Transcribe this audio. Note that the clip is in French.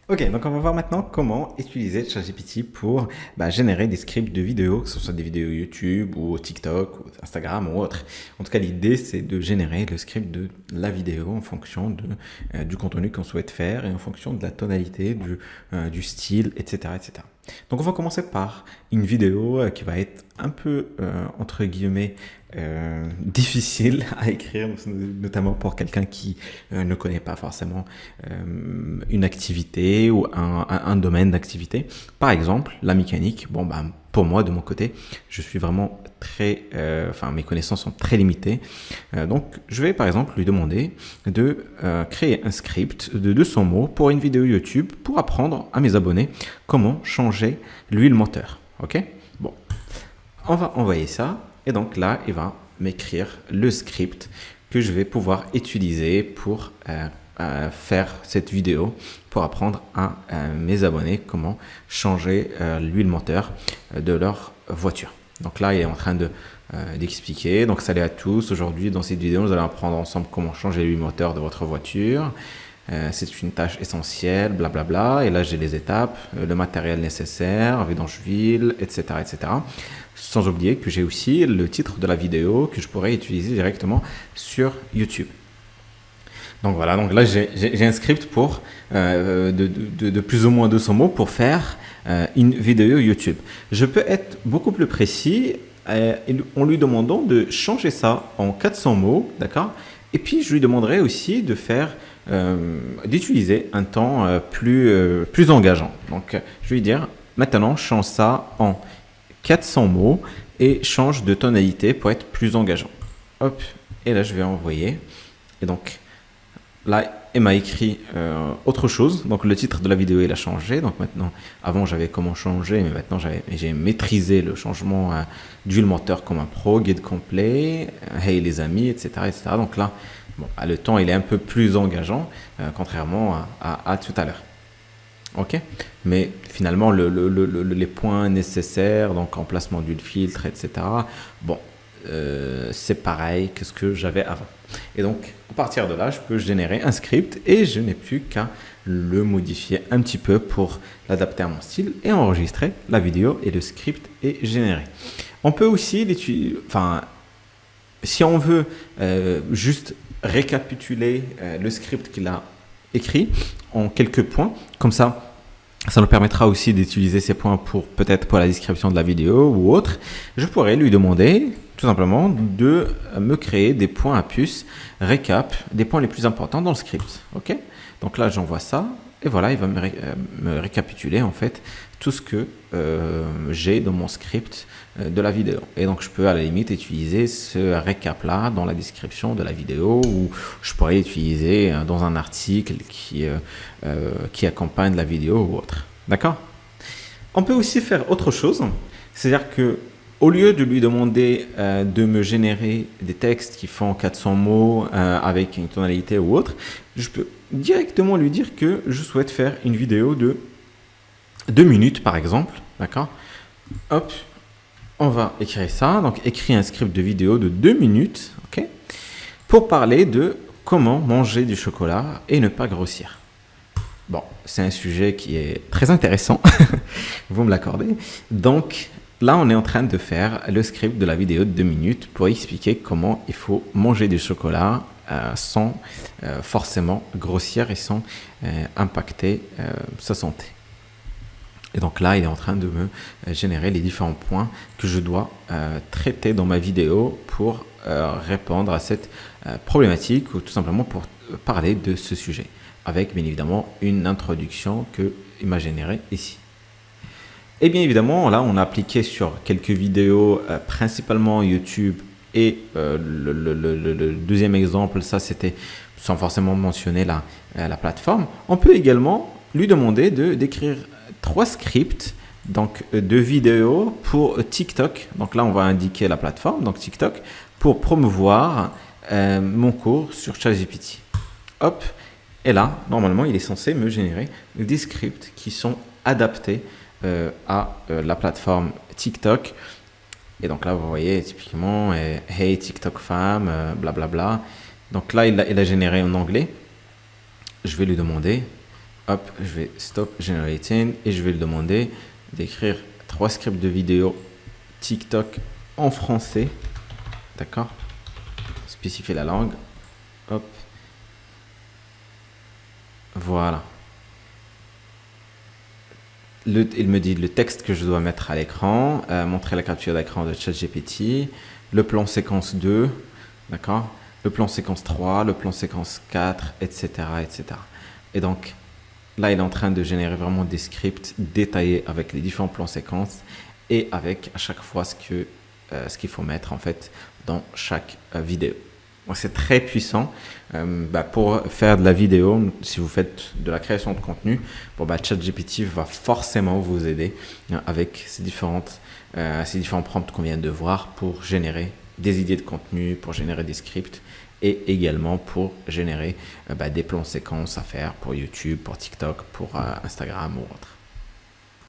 Ok, donc on va voir maintenant comment utiliser ChatGPT pour générer des scripts de vidéos, que ce soit des vidéos YouTube ou TikTok ou Instagram ou autre. En tout cas, l'idée c'est de générer le script de la vidéo en fonction du contenu qu'on souhaite faire et en fonction de la tonalité, du style, etc., etc. Donc on va commencer par une vidéo qui va être un peu, entre guillemets, difficile à écrire, notamment pour quelqu'un qui ne connaît pas forcément une activité ou un domaine d'activité. Par exemple, la mécanique. Bon, pour moi, de mon côté, je suis vraiment mes connaissances sont très limitées. Donc, je vais par exemple lui demander de créer un script de 200 mots pour une vidéo YouTube pour apprendre à mes abonnés comment changer l'huile moteur. Ok? Bon, on va envoyer ça et donc là, il va m'écrire le script que je vais pouvoir utiliser pour faire cette vidéo pour apprendre à mes abonnés comment changer l'huile moteur de leur voiture. Donc là, il est en train d'expliquer. Donc salut à tous. Aujourd'hui, dans cette vidéo, nous allons apprendre ensemble comment changer l'huile moteur de votre voiture. C'est une tâche essentielle, blablabla. Et là, j'ai les étapes, le matériel nécessaire, vidange d'huile, etc., etc. Sans oublier que j'ai aussi le titre de la vidéo que je pourrais utiliser directement sur YouTube. Donc voilà, donc là j'ai un script pour de plus ou moins 200 mots pour faire une vidéo YouTube. Je peux être beaucoup plus précis en lui demandant de changer ça en 400 mots, d'accord? Et puis je lui demanderai aussi de faire d'utiliser un temps plus engageant. Donc je vais lui dire maintenant change ça en 400 mots et change de tonalité pour être plus engageant. Hop, et là je vais envoyer. Et donc là, elle m'a écrit autre chose. Donc, le titre de la vidéo, il a changé. Donc, maintenant, avant, j'avais comment changer, mais maintenant, j'ai maîtrisé le changement d'huile moteur comme un pro, guide complet, hey les amis, etc., etc. Donc là, bon, le temps, il est un peu plus engageant, contrairement à tout à l'heure. Ok, mais finalement, les points nécessaires, donc emplacement d'huile filtre, etc., bon, c'est pareil que ce que j'avais avant. Et donc, à partir de là, je peux générer un script et je n'ai plus qu'à le modifier un petit peu pour l'adapter à mon style et enregistrer la vidéo et le script est généré. On peut aussi l'utiliser, si on veut juste récapituler le script qu'il a écrit en quelques points, comme ça nous permettra aussi d'utiliser ces points peut-être pour la description de la vidéo ou autre. Je pourrais lui demander tout simplement de me créer des points à puce, récap, des points les plus importants dans le script. Ok? Donc là, j'envoie ça et voilà, il va me récapituler en fait tout ce que j'ai dans mon script de la vidéo. Et donc, je peux à la limite utiliser ce récap-là dans la description de la vidéo ou je pourrais l'utiliser dans un article qui accompagne la vidéo ou autre. D'accord? On peut aussi faire autre chose, c'est-à-dire que au lieu de lui demander de me générer des textes qui font 400 mots avec une tonalité ou autre, je peux directement lui dire que je souhaite faire une vidéo de 2 minutes par exemple. D'accord? Hop, on va écrire ça. Donc, écrire un script de vidéo de 2 minutes, ok, pour parler de comment manger du chocolat et ne pas grossir. Bon, c'est un sujet qui est très intéressant, vous me l'accordez. Donc, là, on est en train de faire le script de la vidéo de 2 minutes pour expliquer comment il faut manger du chocolat sans forcément grossir et sans impacter sa santé. Et donc là, il est en train de me générer les différents points que je dois traiter dans ma vidéo pour répondre à cette problématique ou tout simplement pour parler de ce sujet. Avec bien évidemment une introduction qu'il m'a générée ici. Et bien évidemment, là, on a appliqué sur quelques vidéos, principalement YouTube et le deuxième exemple, ça c'était sans forcément mentionner la plateforme. On peut également lui demander d'écrire 3 scripts donc de vidéos pour TikTok. Donc là, on va indiquer la plateforme, donc TikTok, pour promouvoir mon cours sur ChatGPT. Hop, et là, normalement, il est censé me générer des scripts qui sont adaptés à la plateforme TikTok. Et donc là, vous voyez typiquement Hey TikTok femme, blablabla. Donc là, il a généré en anglais. Je vais lui demander Hop, je vais stop generating et je vais lui demander d'écrire 3 scripts de vidéo TikTok en français. D'accord? Spécifier la langue. Hop. Voilà. Il me dit le texte que je dois mettre à l'écran, montrer la capture d'écran de ChatGPT, le plan séquence 2, d'accord, le plan séquence 3, le plan séquence 4, etc., etc. Et donc, là, il est en train de générer vraiment des scripts détaillés avec les différents plans séquences et avec à chaque fois ce qu'il faut mettre en fait dans chaque vidéo. C'est très puissant pour faire de la vidéo. Si vous faites de la création de contenu, ChatGPT va forcément vous aider avec ces différents prompts qu'on vient de voir pour générer des idées de contenu, pour générer des scripts et également pour générer des plans séquences à faire pour YouTube, pour TikTok, pour Instagram ou autre.